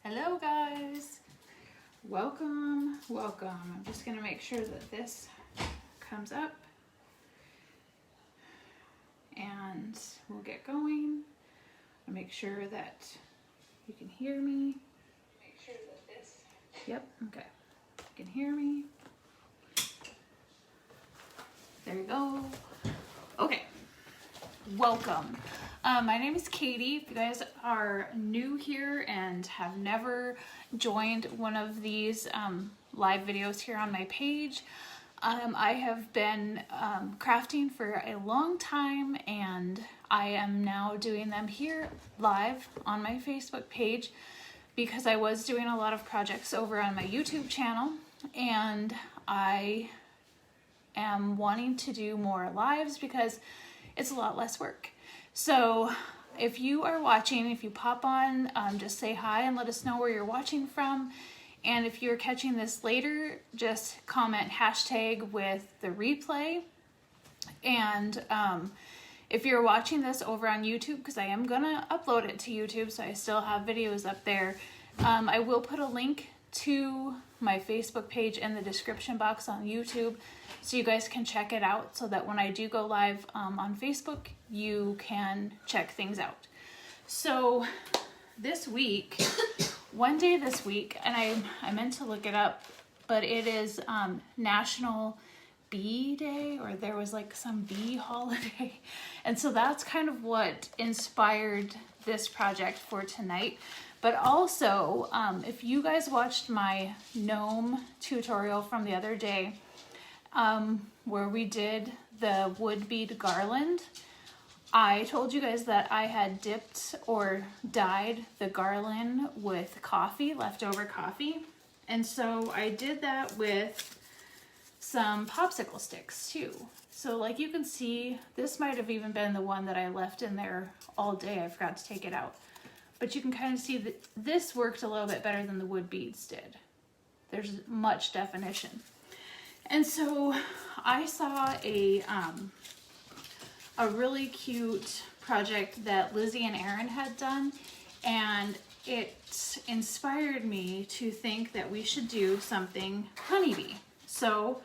Hello guys, welcome. I'm just gonna make sure that this comes up and we'll get going. I'll make sure that you can hear me. Yep, okay, you can hear me. There you go. Okay, welcome. My name is Katie. If you guys are new here and have never joined one of these live videos here on my page, I have been crafting for a long time, and I am now doing them here live on my Facebook page because I was doing a lot of projects over on my YouTube channel, and I am wanting to do more lives because it's a lot less work. So if you are watching, if you pop on, just say hi and let us know where you're watching from. And if you're catching this later, just comment hashtag with the replay. And if you're watching this over on YouTube, because I am gonna upload it to YouTube, so I still have videos up there, I will put a link to my Facebook page in the description box on YouTube, so you guys can check it out, so that when I do go live on Facebook, you can check things out. So this week, one day this week, and I meant to look it up, but it is National Bee Day, or there was like some bee holiday. And so that's kind of what inspired this project for tonight. But also, if you guys watched my gnome tutorial from the other day, where we did the wood bead garland, I told you guys that I had dipped or dyed the garland with coffee, leftover coffee. And so I did that with some popsicle sticks too. So like you can see, this might have even been the one that I left in there all day. I forgot to take it out. But you can kind of see that this worked a little bit better than the wood beads did. There's much definition. And so I saw a really cute project that Lizzie and Aaron had done, and it inspired me to think that we should do something honeybee. So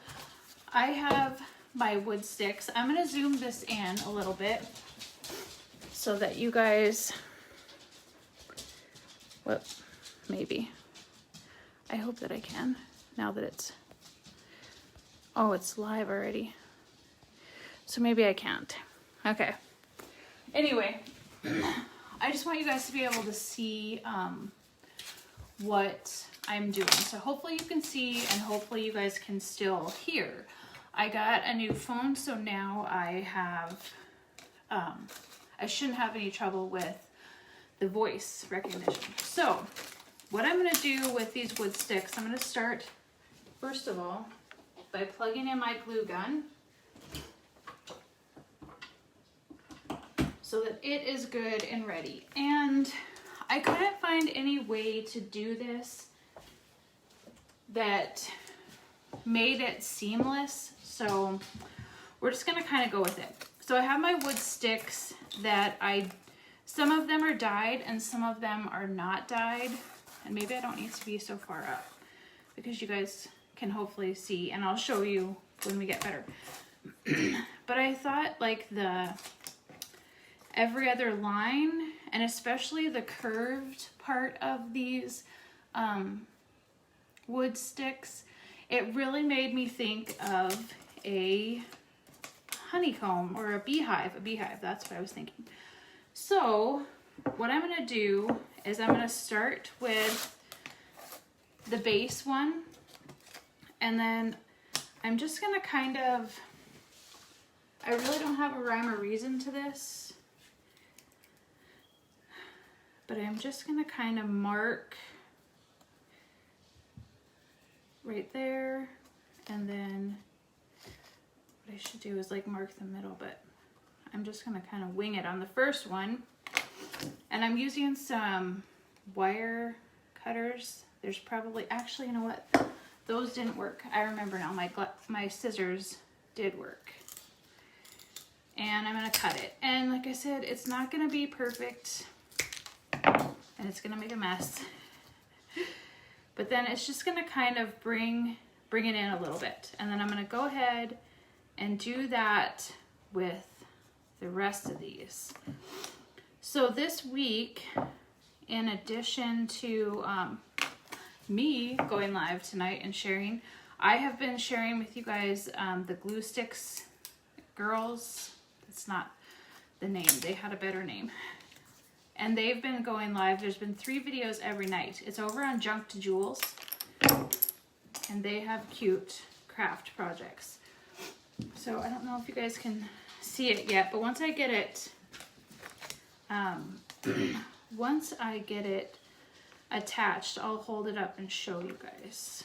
I have my wood sticks. I'm gonna zoom this in a little bit so that you guys, well, maybe. I hope that I can, now that it's, oh, it's live already. So maybe I can't. Okay. Anyway, I just want you guys to be able to see what I'm doing. So hopefully you can see, and hopefully you guys can still hear. I got a new phone, so now I have, I shouldn't have any trouble with the voice recognition. So what I'm gonna do with these wood sticks, I'm gonna start, first of all, by plugging in my glue gun so that it is good and ready. And I couldn't find any way to do this that made it seamless, so we're just gonna kind of go with it. So I have my wood sticks that some of them are dyed and some of them are not dyed, and maybe I don't need to be so far up because you guys can hopefully see, and I'll show you when we get better. But I thought like the every other line, and especially the curved part of these wood sticks, it really made me think of a honeycomb or a beehive, that's what I was thinking. So what I'm gonna do is I'm gonna start with the base one, and then I'm just gonna kind of, I really don't have a rhyme or reason to this, but I'm just gonna kind of mark right there, and then what I should do is like mark the middle, but I'm just gonna kind of wing it on the first one. And I'm using some wire cutters. There's probably, actually, you know what? Those didn't work. I remember now, my scissors did work. And I'm gonna cut it. And like I said, it's not gonna be perfect, and it's gonna make a mess. But then it's just gonna kind of bring it in a little bit. And then I'm gonna go ahead and do that with the rest of these. So this week, in addition to me going live tonight and sharing, I have been sharing with you guys the Glue Sticks girls. That's not the name, they had a better name. And they've been going live. There's been 3 videos every night. It's over on Junk to Jewels. And they have cute craft projects. So I don't know if you guys can see it yet, but once I get it attached, I'll hold it up and show you guys.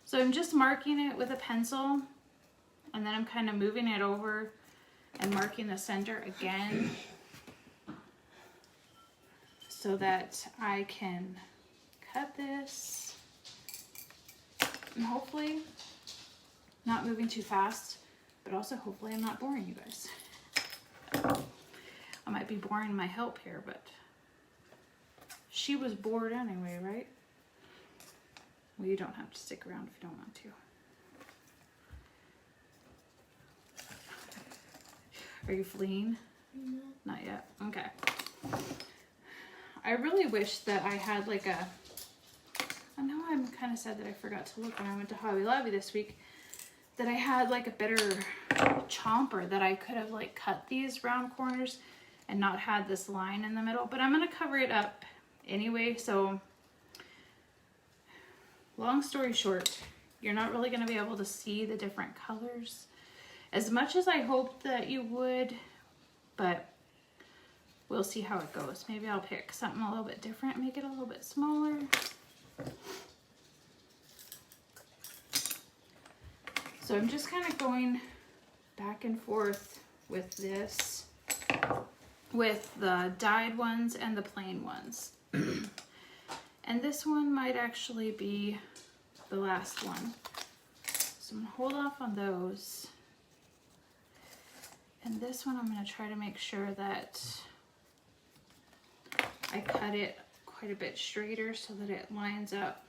So I'm just marking it with a pencil, and then I'm kind of moving it over and marking the center again so that I can cut this. And hopefully not moving too fast, but also hopefully I'm not boring you guys. I might be boring my help here, but she was bored anyway, right? Well, you don't have to stick around if you don't want to. Are you fleeing? No. Not yet. Okay. I really wish that I had like a, I know I'm kind of sad that I forgot to look when I went to Hobby Lobby this week, that I had like a better chomper that I could have like cut these round corners and not had this line in the middle, but I'm going to cover it up anyway. So long story short, you're not really going to be able to see the different colors as much as I hoped that you would, but we'll see how it goes. Maybe I'll pick something a little bit different, make it a little bit smaller. So I'm just kind of going back and forth with this, with the dyed ones and the plain ones. And this one might actually be the last one. So I'm gonna hold off on those. And this one I'm gonna try to make sure that I cut it quite a bit straighter so that it lines up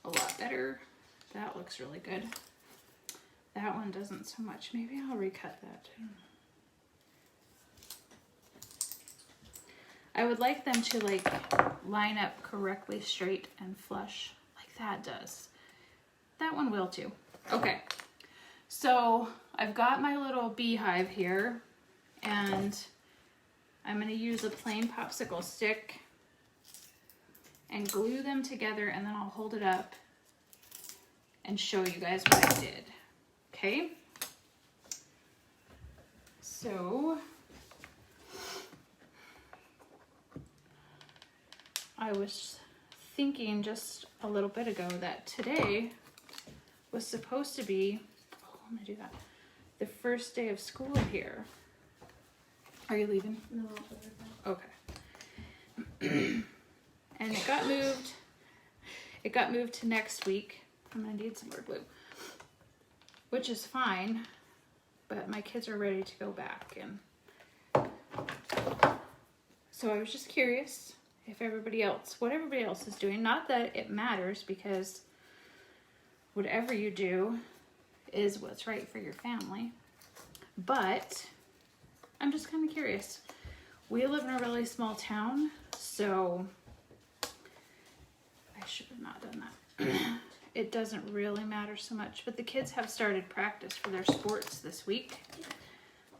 a lot better. That looks really good. That one doesn't so much. Maybe I'll recut that. I would like them to like line up correctly straight and flush like that does. That one will too. Okay, so I've got my little beehive here, and I'm going to use a plain popsicle stick and glue them together, and then I'll hold it up and show you guys what I did. Okay? So I was thinking just a little bit ago that today was supposed to be, oh, I'm gonna do that, the first day of school here. Are you leaving? No. Okay. And it got moved. It got moved to next week. I'm gonna need some more glue, which is fine, but my kids are ready to go back, and so I was just curious if what everybody else is doing. Not that it matters, because whatever you do is what's right for your family, but I'm just kind of curious. We live in a really small town, so I should have not done that. It doesn't really matter so much, but the kids have started practice for their sports this week,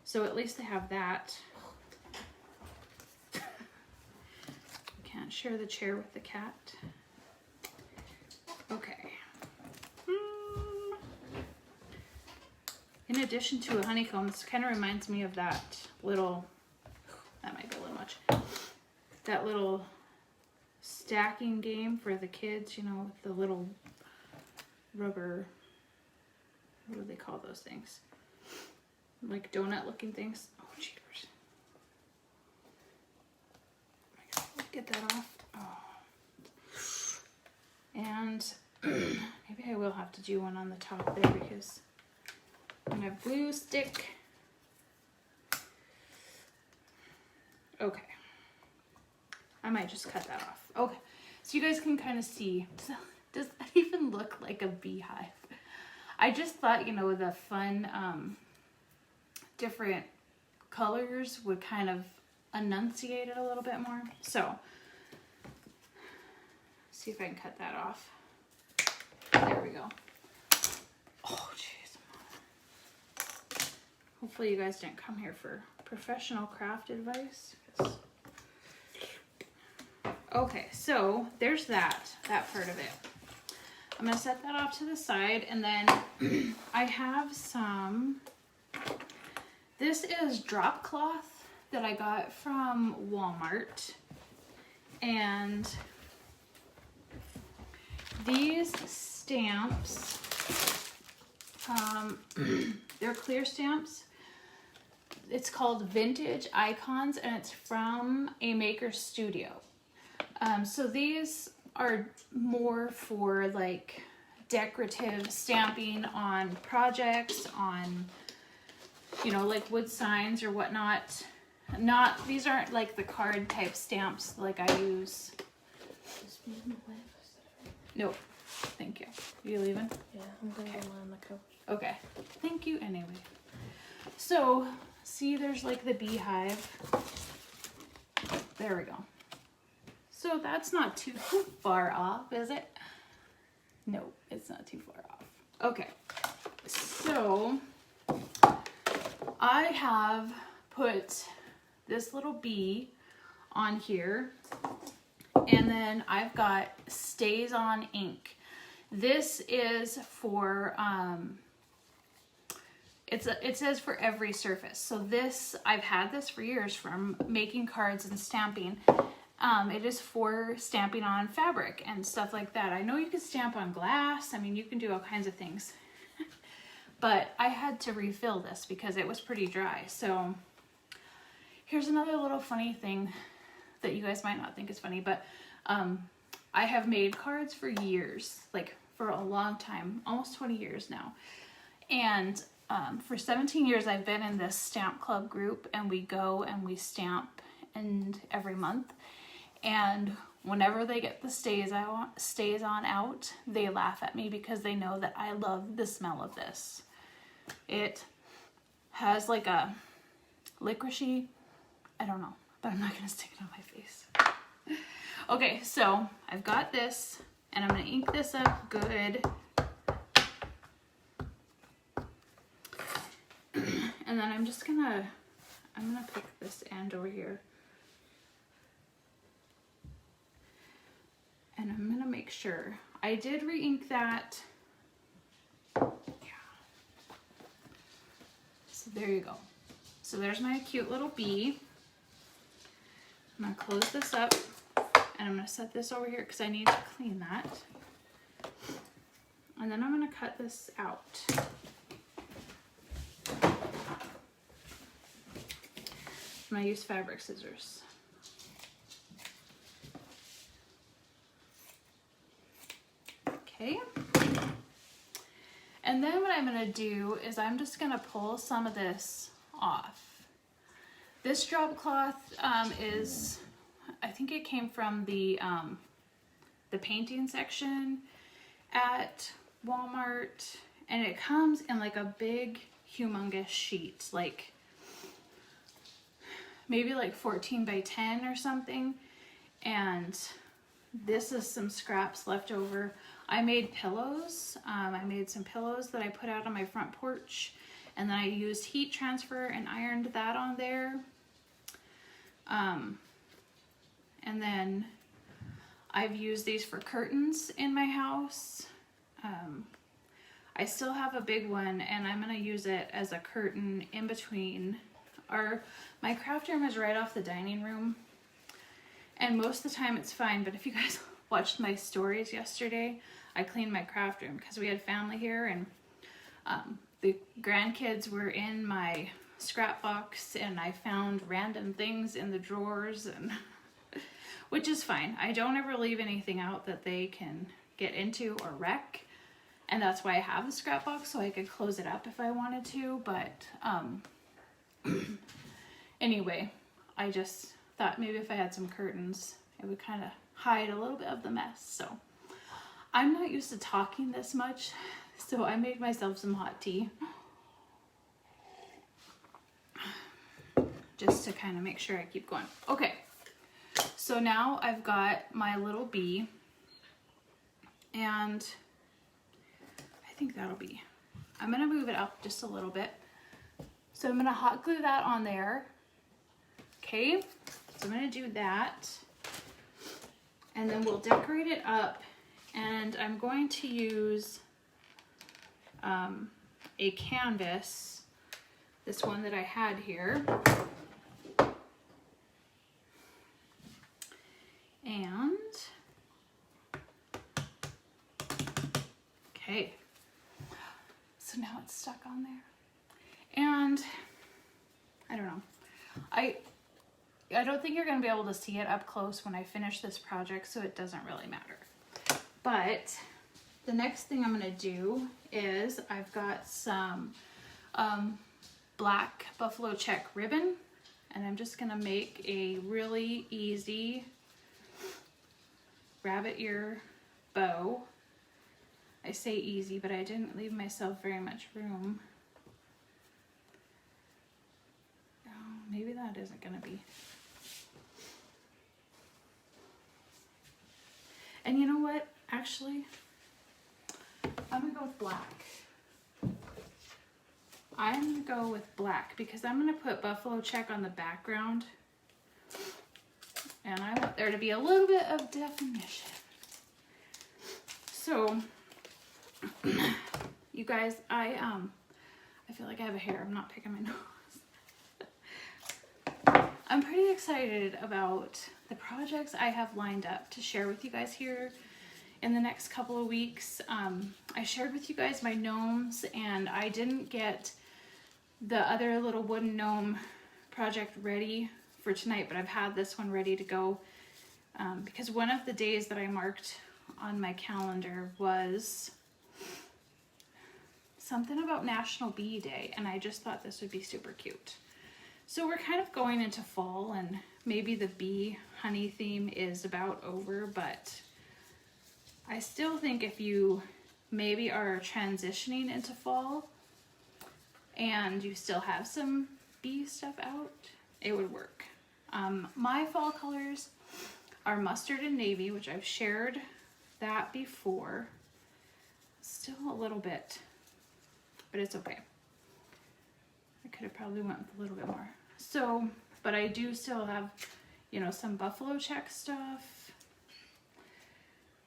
so at least they have that. Can't share the chair with the cat. Okay. In addition to a honeycomb, this kind of reminds me of that little, that might be a little much, that little stacking game for the kids, you know, with the little rubber, what do they call those things? Like donut looking things. Oh, jeepers. Get that off. Oh. And maybe I will have to do one on the top there, because I'm gonna have glue stick. Okay. I might just cut that off. Okay. So you guys can kind of see, does that even look like a beehive? I just thought, you know, the fun different colors would kind of enunciate it a little bit more. So, see if I can cut that off. There we go. Oh, jeez. Hopefully you guys didn't come here for professional craft advice. Okay, so there's that part of it. I'm gonna set that off to the side, and then I have some, this is drop cloth that I got from Walmart, and these stamps, they're clear stamps. It's called Vintage Icons, and it's from a maker studio. So these are more for like decorative stamping on projects, on, you know, like wood signs or whatnot. These aren't like the card type stamps like I use. Nope. Thank you. Are you leaving? Yeah, I'm going to lie on the couch. Okay. Thank you anyway. So, see, there's like the beehive. There we go. So that's not too far off, is it? No, it's not too far off. Okay. So, I have put this little bee on here, and then I've got Stays On ink. This is for, it says for every surface. So this, I've had this for years from making cards and stamping. It is for stamping on fabric and stuff like that. I know you can stamp on glass. I mean, you can do all kinds of things. But I had to refill this because it was pretty dry. So here's another little funny thing that you guys might not think is funny, but I have made cards for years, like for a long time, almost 20 years now. And for 17 years, I've been in this stamp club group, and we go and we stamp every month. And whenever they get the stays on out, they laugh at me because they know that I love the smell of this. It has like a licoricey, I don't know, but I'm not gonna stick it on my face. Okay, so I've got this, and I'm gonna ink this up good. And then I'm gonna pick this end over here. And I'm gonna make sure. I did re-ink that. Yeah. So there you go. So there's my cute little bee. I'm gonna close this up, and I'm gonna set this over here because I need to clean that. And then I'm gonna cut this out. I'm gonna use fabric scissors. Okay. And then what I'm gonna do is I'm just gonna pull some of this off. This drop cloth is, I think it came from the painting section at Walmart, and it comes in like a big, humongous sheet, like maybe like 14 by 10 or something. And this is some scraps left over. I made pillows. I made some pillows that I put out on my front porch, and then I used heat transfer and ironed that on there. And then I've used these for curtains in my house. I still have a big one, and I'm gonna use it as a curtain in between. My craft room is right off the dining room, and most of the time it's fine, but if you guys watched my stories yesterday, I cleaned my craft room because we had family here, and the grandkids were in my scrap box, and I found random things in the drawers, and which is fine. I don't ever leave anything out that they can get into or wreck, and that's why I have the scrap box, so I could close it up if I wanted to. But anyway, I just thought maybe if I had some curtains, it would kind of hide a little bit of the mess. So I'm not used to talking this much, so I made myself some hot tea just to kind of make sure I keep going. Okay, so now I've got my little bee, and I think that'll be, I'm gonna move it up just a little bit. So I'm gonna hot glue that on there. Okay, so I'm gonna do that, and then we'll decorate it up, and I'm going to use a canvas, this one that I had here. And, okay, so now it's stuck on there. And I don't know, I don't think you're gonna be able to see it up close when I finish this project, so it doesn't really matter. But the next thing I'm gonna do is I've got some black buffalo check ribbon, and I'm just gonna make a really easy rabbit ear bow. I say easy, but I didn't leave myself very much room. Oh, maybe that isn't gonna be. And you know what? Actually, I'm gonna go with black. I'm gonna go with black because I'm gonna put buffalo check on the background. And I want there to be a little bit of definition. So, you guys, I feel like I have a hair. I'm not picking my nose. I'm pretty excited about the projects I have lined up to share with you guys here in the next couple of weeks. I shared with you guys my gnomes, and I didn't get the other little wooden gnome project ready for tonight, but I've had this one ready to go because one of the days that I marked on my calendar was something about National Bee Day, and I just thought this would be super cute. So we're kind of going into fall, and maybe the bee honey theme is about over, but I still think if you maybe are transitioning into fall and you still have some bee stuff out, it would work. My fall colors are mustard and navy, which I've shared that before. Still a little bit, but it's okay. I could have probably went with a little bit more. So, but I do still have, you know, some buffalo check stuff.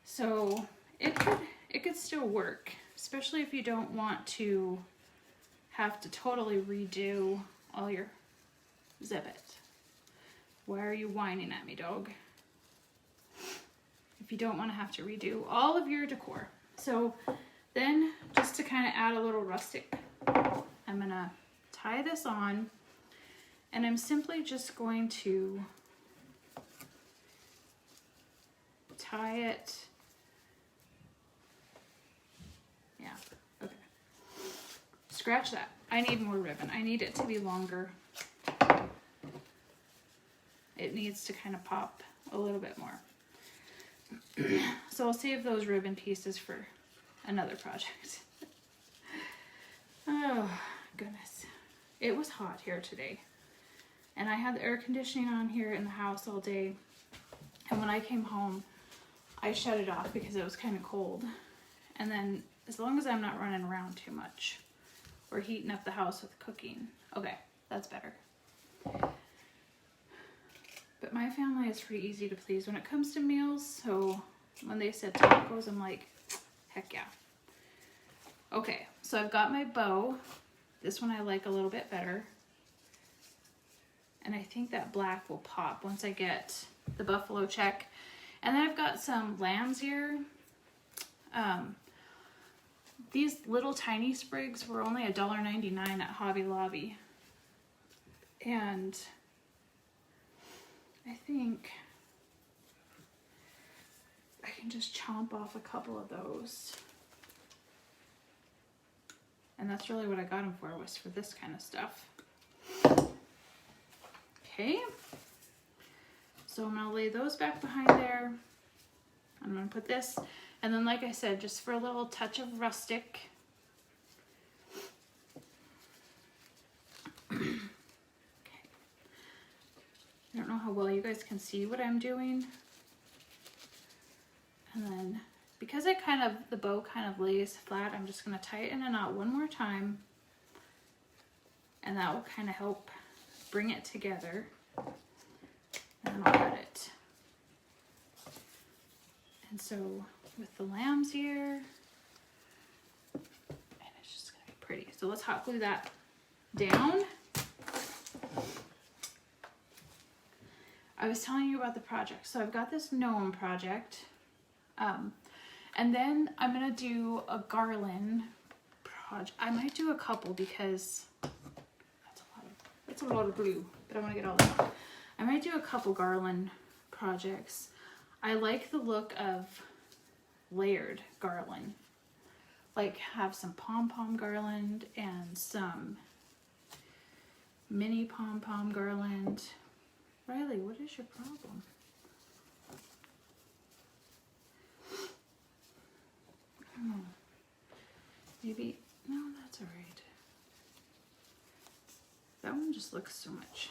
So it could still work, especially if you don't want to have to totally redo all your zip it. Why are you whining at me, dog? If you don't want to have to redo all of your decor. So then, just to kind of add a little rustic, I'm gonna tie this on, and I'm simply just going to tie it. Yeah, okay. Scratch that. I need more ribbon. I need it to be longer. It needs to kind of pop a little bit more. So I'll save those ribbon pieces for another project. Oh, goodness. It was hot here today. And I had the air conditioning on here in the house all day. And when I came home, I shut it off because it was kind of cold. And then, as long as I'm not running around too much or heating up the house with cooking. Okay, that's better. But my family is pretty easy to please when it comes to meals, so when they said tacos, I'm like, heck yeah. Okay, so I've got my bow. This one I like a little bit better. And I think that black will pop once I get the buffalo check. And then I've got some lambs here. These little tiny sprigs were only $1.99 at Hobby Lobby. And I think I can just chomp off a couple of those. And that's really what I got them for, was for this kind of stuff. Okay. So I'm gonna lay those back behind there. I'm gonna put this, and then like I said, just for a little touch of rustic. Okay. I don't know how well you guys can see what I'm doing. And then because the bow kind of lays flat, I'm just gonna tie it in a knot one more time. And that will kind of help bring it together. And I'll add it. And so with the lamb's ear, and it's just gonna be pretty. So let's hot glue that down. I was telling you about the project. So I've got this gnome project. And then I'm gonna do a garland project. I might do a couple because that's a lot of glue, but I wanna get all that out. I might do a couple garland projects. I like the look of layered garland. Like have some pom-pom garland and some mini pom-pom garland. Riley, what is your problem? I don't know. Maybe, no, that's all right. That one just looks so much.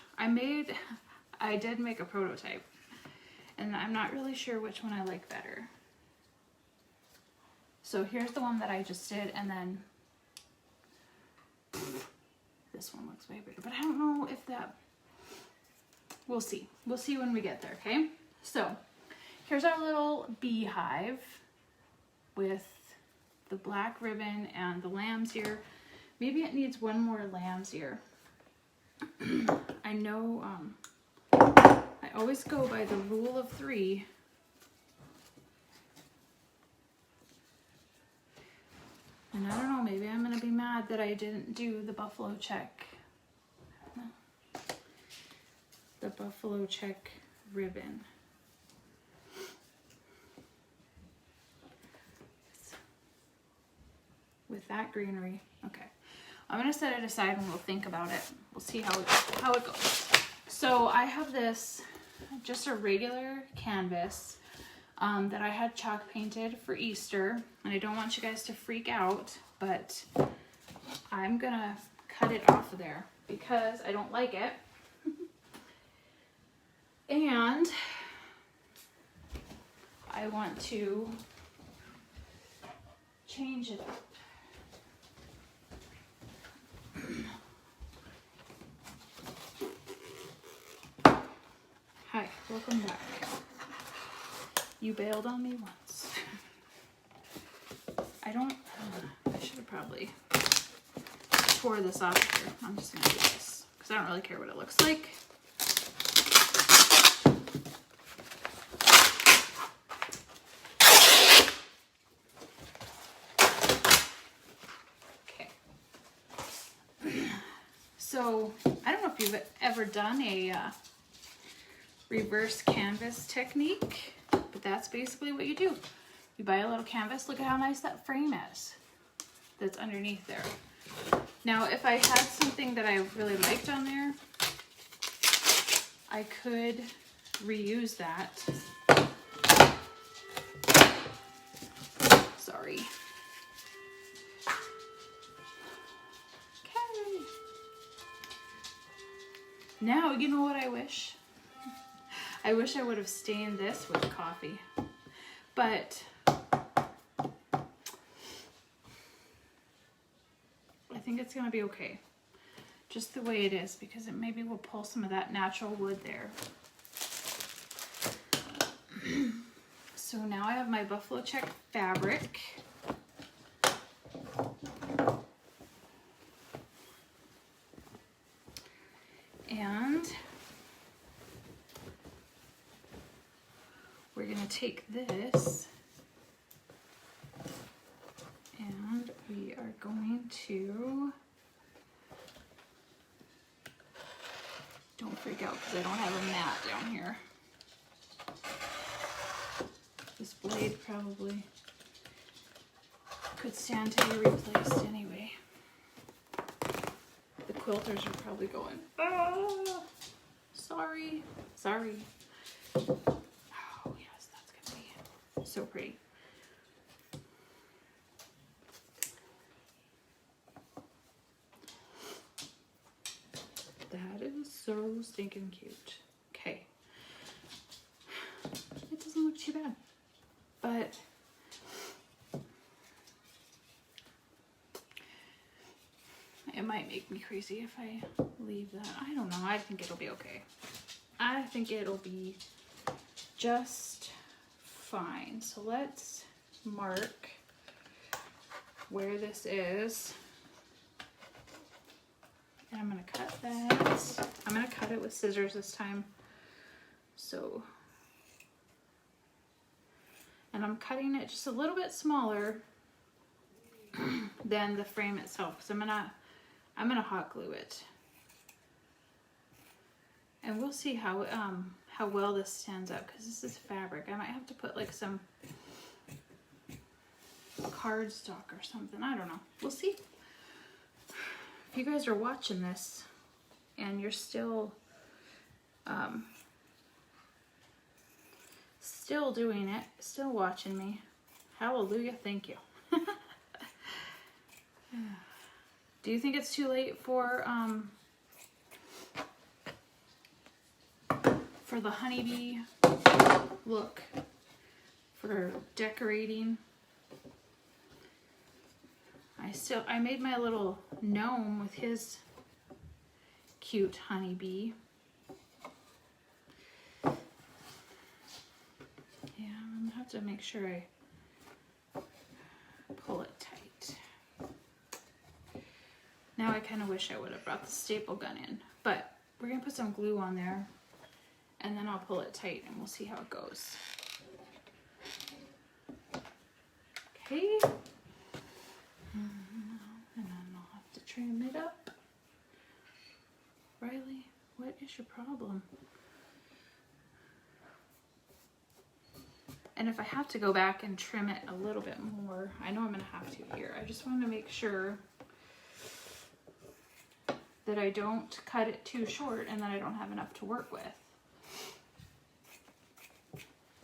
I did make a prototype, and I'm not really sure which one I like better. So here's the one that I just did, and then this one looks way better, but I don't know if that, we'll see. We'll see when we get there, okay? So here's our little beehive with the black ribbon and the lamb's ear. Maybe it needs one more lamb's ear. I know I always go by the rule of 3. And I don't know, maybe I'm gonna be mad that I didn't do the buffalo check. The buffalo check ribbon. With that greenery. Okay. I'm gonna set it aside and we'll think about it. We'll see how it goes. So I have this, just a regular canvas that I had chalk painted for Easter, and I don't want you guys to freak out, but I'm gonna cut it off of there because I don't like it. And I want to change it up. Hi, welcome back. You bailed on me once. I should have probably tore this off here. I'm just gonna do this because I don't really care what it looks like. Okay. So I don't know if you've ever done a reverse canvas technique, but that's basically what you do. You buy a little canvas. Look at how nice that frame is that's underneath there. Now if I had something that I really liked on there, I could reuse that. Sorry. Okay. Now you know what I wish? I wish I would have stained this with coffee, but I think it's gonna be okay, just the way it is, because it maybe will pull some of that natural wood there. So now I have my buffalo check fabric. And we're gonna take this and we are going to, don't freak out because I don't have a mat down here. This blade probably could stand to be replaced anyway. The quilters are probably going, oh, sorry. Oh yes, that's gonna be so pretty. That is so stinking cute. Okay. It doesn't look too bad, but it might make me crazy if I leave that. I don't know. I think it'll be okay. I think it'll be just fine. So let's mark where this is. And I'm going to cut that. I'm going to cut it with scissors this time. So, and I'm cutting it just a little bit smaller than the frame itself, because I'm gonna hot glue it. And we'll see how well this stands up, because this is fabric. I might have to put like some cardstock or something. I don't know. We'll see. If you guys are watching this and you're still doing it, still watching me, hallelujah, thank you. Do you think it's too late for the honeybee look, for decorating? I made my little gnome with his cute honeybee. Yeah, I'm gonna have to make sure I pull it tight. Now I kind of wish I would have brought the staple gun in, but we're gonna put some glue on there and then I'll pull it tight and we'll see how it goes. Okay. And then I'll have to trim it up. Riley, what is your problem? And if I have to go back and trim it a little bit more, I know I'm gonna have to here. I just want to make sure that I don't cut it too short and that I don't have enough to work with.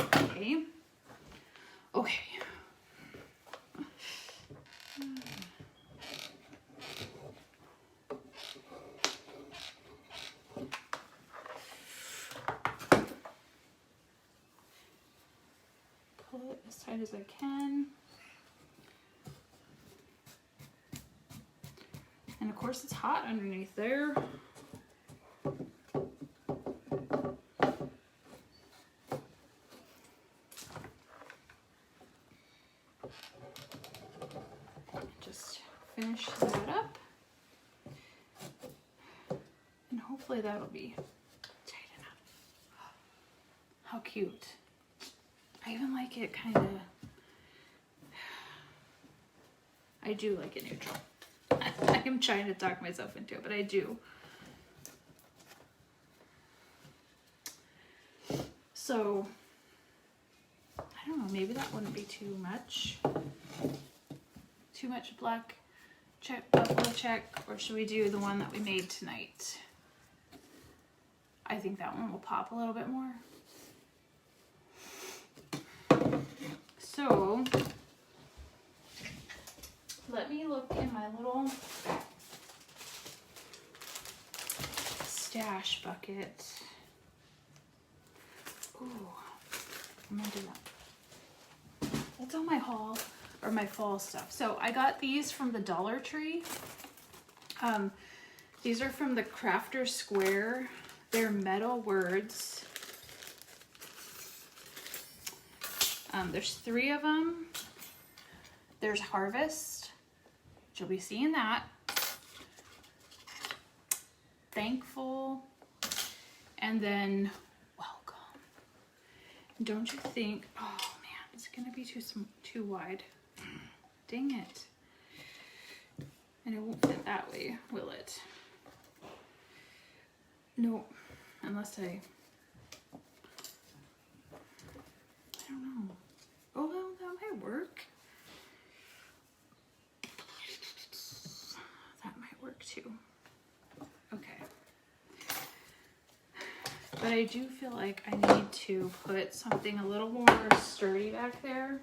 Okay. Okay. Pull it as tight as I can. And of course it's hot underneath there. Just finish that up. And hopefully that'll be tight enough. How cute. I even like it kind of, I do like it neutral. I am trying to talk myself into it, but I do. So, I don't know, maybe that wouldn't be too much. Too much black check, buffalo check, or should we do the one that we made tonight? I think that one will pop a little bit more. So, let me look in my little stash bucket. Ooh, I'm gonna do that. That's all my haul, or my fall stuff. So I got these from the Dollar Tree. These are from the Crafter Square. They're metal words. There's 3 of them. There's Harvest, which you'll be seeing that. Thankful, and then Welcome. Don't you think? Oh man, it's gonna be too wide. Dang it! And it won't fit that way, will it? No, unless I don't know. Oh well, that might work. That might work too. Okay. But But I do feel like I need to put something a little more sturdy back there.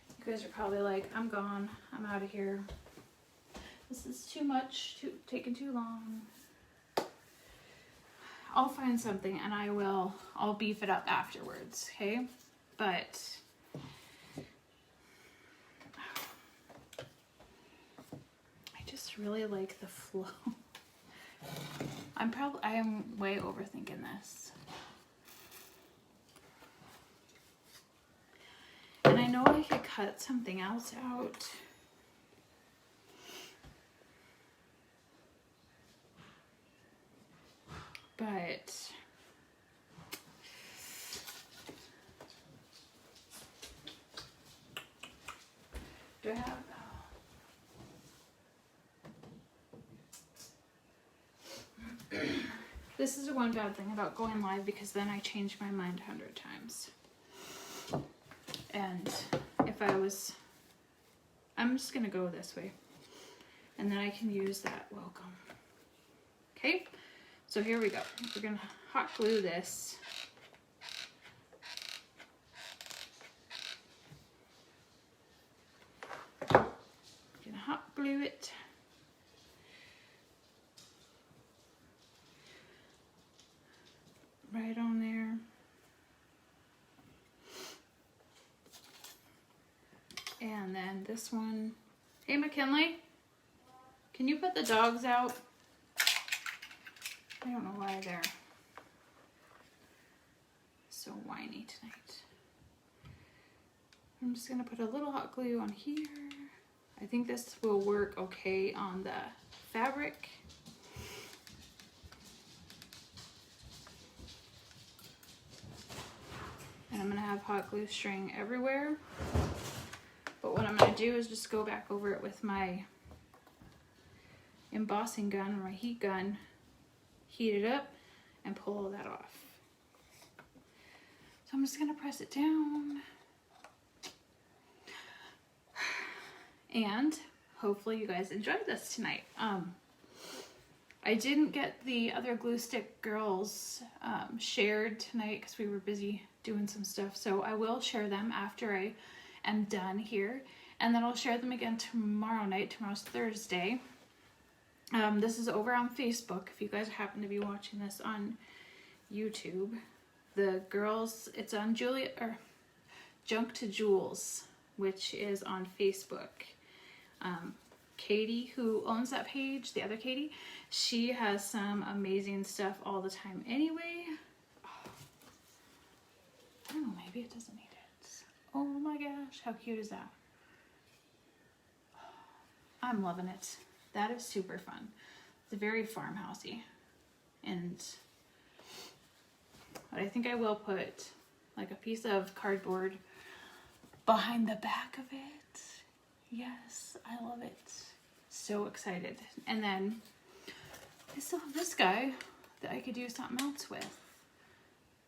You guys are probably like, I'm gone, I'm out of here. This is too much, taking too long. I'll find something and I'll beef it up afterwards, okay? But I just really like the flow. I am way overthinking this. And I know I could cut something else out. But do I have this is the one bad thing about going live, because then I change my mind 100 times. And if I'm just gonna go this way, and then I can use that welcome. Okay, so here we go. We're gonna hot glue this. Gonna hot glue it. Right on there. And then this one. Hey, McKinley, can you put the dogs out? I don't know why they're so whiny tonight. I'm just gonna put a little hot glue on here. I think this will work okay on the fabric. And I'm gonna have hot glue string everywhere. But what I'm gonna do is just go back over it with my embossing gun or my heat gun, heat it up, and pull all that off. So I'm just gonna press it down. And hopefully you guys enjoyed this tonight. I didn't get the other glue stick girls shared tonight because we were busy doing some stuff. So I will share them after I am done here. And then I'll share them again tomorrow night. Tomorrow's Thursday. This is over on Facebook if you guys happen to be watching this on YouTube. The girls, it's on Junk to Jewels, which is on Facebook. Katie, who owns that page, the other Katie, she has some amazing stuff all the time anyway. Oh, I don't know, maybe it doesn't need it. Oh my gosh, how cute is that? I'm loving it. That is super fun. It's very farmhousey. But I think I will put like a piece of cardboard behind the back of it. Yes, I love it. So excited. And then I still have this guy that I could do something else with.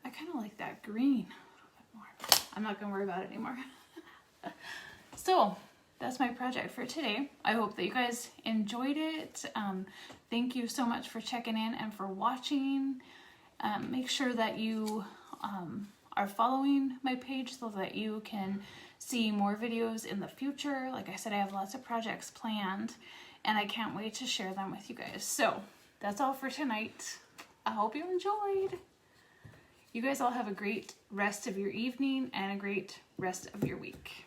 I kind of like that green a little bit more. I'm not going to worry about it anymore. So that's my project for today. I hope that you guys enjoyed it. Thank you so much for checking in and for watching. Make sure that you are following my page so that you can see more videos in the future. Like I said, I have lots of projects planned and I can't wait to share them with you guys. So that's all for tonight. I hope you enjoyed. You guys all have a great rest of your evening and a great rest of your week.